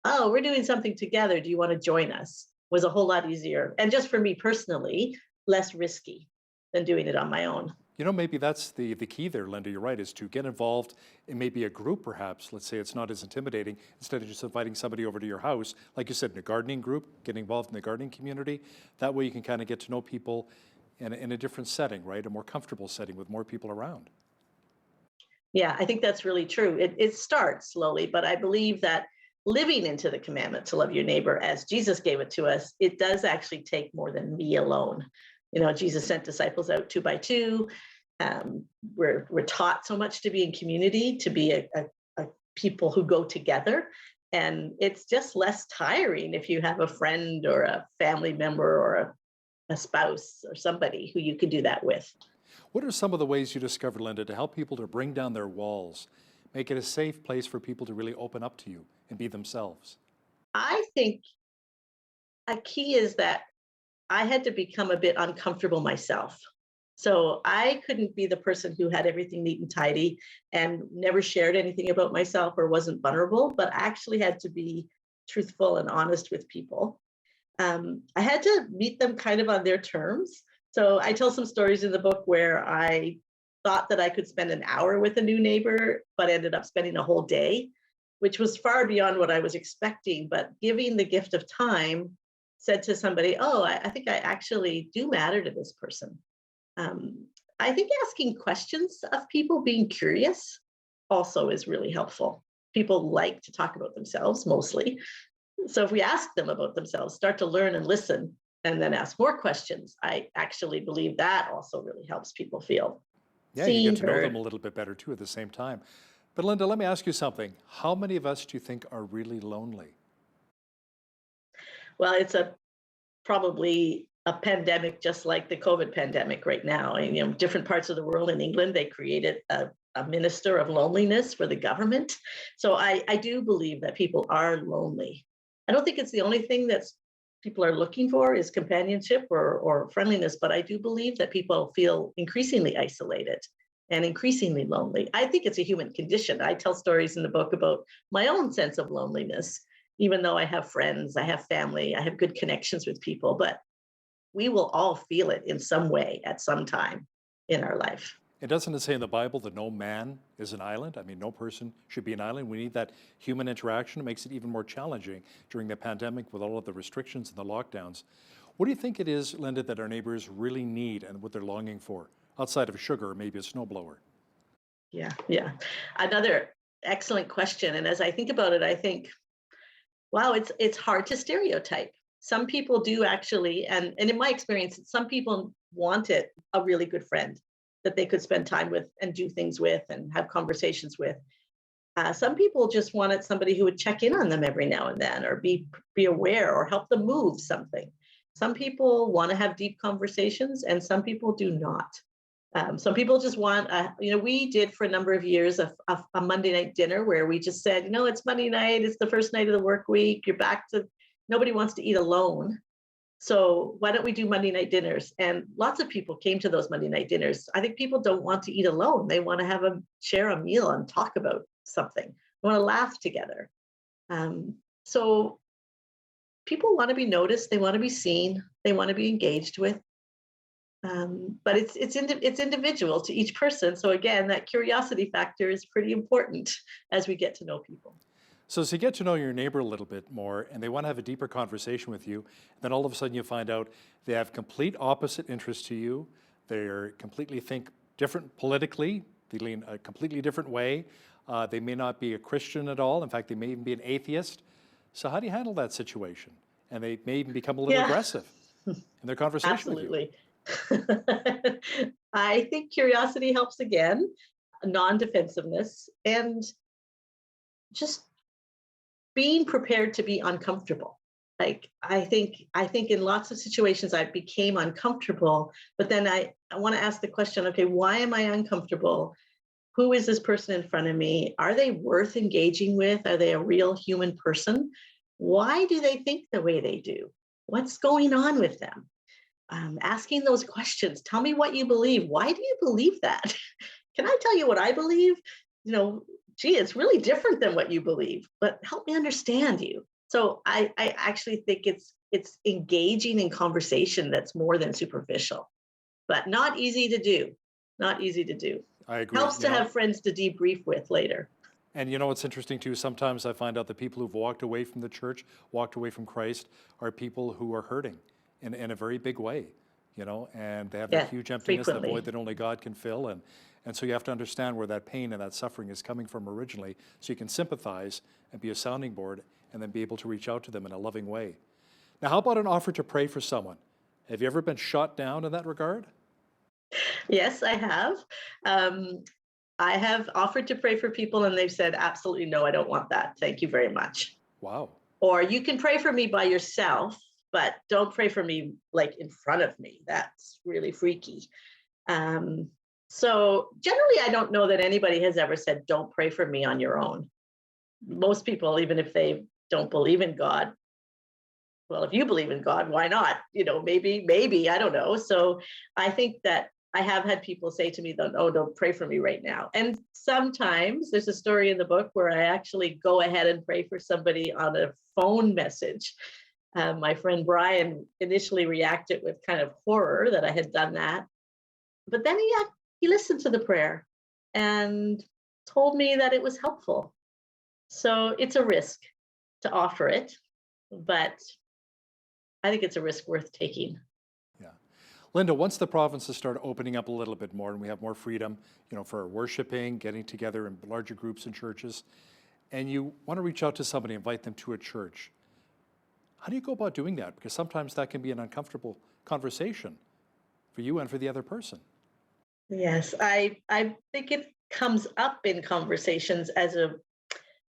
oh, we're doing something together. Do you want to join us? Was a whole lot easier. And just for me personally, less risky than doing it on my own. Maybe that's the key there, Linda. You're right, is to get involved in maybe a group, perhaps. Let's say it's not as intimidating. Instead of just inviting somebody over to your house, like you said, in a gardening group, getting involved in the gardening community. That way you can kind of get to know people in a different setting, right? A more comfortable setting with more people around. Yeah, I think that's really true. It starts slowly, but I believe that living into the commandment to love your neighbor as Jesus gave it to us, it does actually take more than me alone. Jesus sent disciples out 2 by 2. We're taught so much to be in community, to be a people who go together. And it's just less tiring if you have a friend or a family member or a spouse or somebody who you can do that with. What are some of the ways you discovered, Linda, to help people to bring down their walls, make it a safe place for people to really open up to you and be themselves? I think a key is that I had to become a bit uncomfortable myself. So I couldn't be the person who had everything neat and tidy and never shared anything about myself or wasn't vulnerable, but actually had to be truthful and honest with people. I had to meet them kind of on their terms. So I tell some stories in the book where I thought that I could spend an hour with a new neighbor, but ended up spending a whole day, which was far beyond what I was expecting. But giving the gift of time, said to somebody, I think I actually do matter to this person. I think asking questions of people, being curious, also is really helpful. People like to talk about themselves mostly. So if we ask them about themselves, start to learn and listen, and then ask more questions, I actually believe that also really helps people feel seen, you get to know heard. them a little bit better too at the same time. But Linda, let me ask you something. How many of us do you think are really lonely? Well, it's probably a pandemic just like the COVID pandemic right now. And, different parts of the world. In England, they created a minister of loneliness for the government. So I do believe that people are lonely. I don't think it's the only thing that people are looking for is companionship or friendliness, but I do believe that people feel increasingly isolated and increasingly lonely. I think it's a human condition. I tell stories in the book about my own sense of loneliness, even though I have friends, I have family, I have good connections with people, but we will all feel it in some way at some time in our life. It doesn't say in the Bible that no man is an island. I mean, no person should be an island. We need that human interaction. It makes it even more challenging during the pandemic with all of the restrictions and the lockdowns. What do you think it is, Linda, that our neighbors really need and what they're longing for, outside of sugar or maybe a snowblower? Yeah. Another excellent question. And as I think about it, I think, wow, it's hard to stereotype. Some people do actually, and in my experience, some people wanted a really good friend that they could spend time with and do things with and have conversations with. Some people just wanted somebody who would check in on them every now and then, or be aware, or help them move something. Some people want to have deep conversations, and some people do not. Some people just want, we did for a number of years a Monday night dinner where we just said, it's Monday night, it's the first night of the work week, you're back to, nobody wants to eat alone. So why don't we do Monday night dinners? And lots of people came to those Monday night dinners. I think people don't want to eat alone. They want to share a meal and talk about something. They want to laugh together. So people want to be noticed. They want to be seen. They want to be engaged with. But it's individual to each person. So again, that curiosity factor is pretty important as we get to know people. So as you get to know your neighbor a little bit more and they want to have a deeper conversation with you, then all of a sudden you find out they have complete opposite interests to you. They're completely think different politically. They lean a completely different way. They may not be a Christian at all. In fact, they may even be an atheist. So how do you handle that situation? And they may even become a little aggressive in their conversation with you. Absolutely. I think curiosity helps again, non-defensiveness, and just being prepared to be uncomfortable. Like I think in lots of situations I became uncomfortable, but then I want to ask the question, okay, why am I uncomfortable? Who is this person in front of me? Are they worth engaging with? Are they a real human person? Why do they think the way they do? What's going on with them? Asking those questions. Tell me what you believe. Why do you believe that? Can I tell you what I believe? It's really different than what you believe, but help me understand you. So I actually think it's engaging in conversation that's more than superficial, but not easy to do. Not easy to do. I agree. Helps to have friends to debrief with later. And what's interesting too, sometimes I find out the people who've walked away from the church, walked away from Christ, are people who are hurting in a very big way, and they have that huge emptiness, that void that only God can fill. And so you have to understand where that pain and that suffering is coming from originally, so you can sympathize and be a sounding board and then be able to reach out to them in a loving way. Now, how about an offer to pray for someone? Have you ever been shot down in that regard? Yes, I have. I have offered to pray for people and they've said, absolutely no, I don't want that. Thank you very much. Wow. Or you can pray for me by yourself, but don't pray for me like in front of me. That's really freaky. So generally, I don't know that anybody has ever said, don't pray for me on your own. Most people, even if they don't believe in God, well, if you believe in God, why not? Maybe, I don't know. So I think that I have had people say to me, oh, don't pray for me right now. And sometimes there's a story in the book where I actually go ahead and pray for somebody on a phone message. My friend Brian initially reacted with kind of horror that I had done that. But then he listened to the prayer and told me that it was helpful. So it's a risk to offer it, but I think it's a risk worth taking. Yeah. Linda, once the provinces start opening up a little bit more and we have more freedom, for worshiping, getting together in larger groups in churches, and you want to reach out to somebody, invite them to a church, how do you go about doing that? Because sometimes that can be an uncomfortable conversation for you and for the other person. Yes, I think it comes up in conversations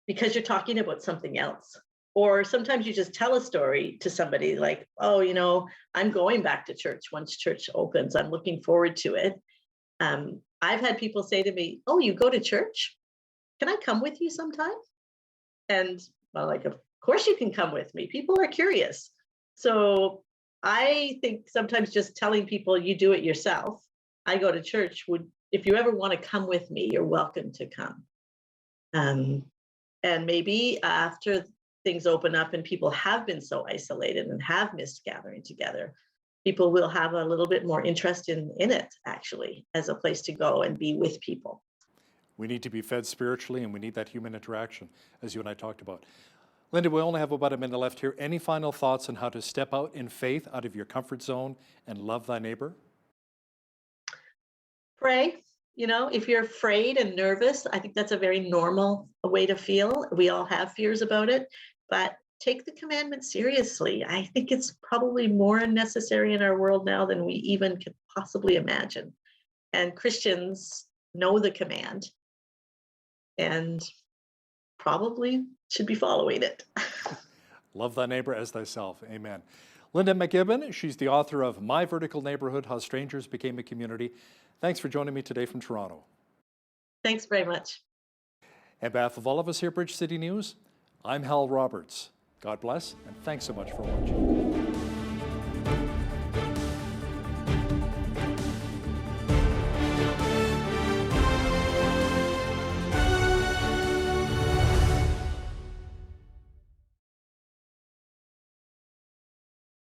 because you're talking about something else. Or sometimes you just tell a story to somebody like, oh, I'm going back to church once church opens. I'm looking forward to it. I've had people say to me, oh, you go to church? Can I come with you sometime? And of course you can come with me. People are curious. So I think sometimes just telling people you do it yourself. I go to church, if you ever want to come with me, you're welcome to come. And maybe after things open up and people have been so isolated and have missed gathering together, people will have a little bit more interest in it, actually, as a place to go and be with people. We need to be fed spiritually, and we need that human interaction, as you and I talked about. Linda, we only have about a minute left here. Any final thoughts on how to step out in faith out of your comfort zone and love thy neighbor? Pray. You know, if you're afraid and nervous, I think that's a very normal way to feel. We all have fears about it, but take the commandment seriously. I think it's probably more necessary in our world now than we even could possibly imagine. And Christians know the command and probably should be following it. Love thy neighbor as thyself. Amen. Linda McGibbon, she's the author of My Vertical Neighborhood, How Strangers Became a Community. Thanks for joining me today from Toronto. Thanks very much. On behalf of all of us here at Bridge City News, I'm Hal Roberts. God bless, and thanks so much for watching.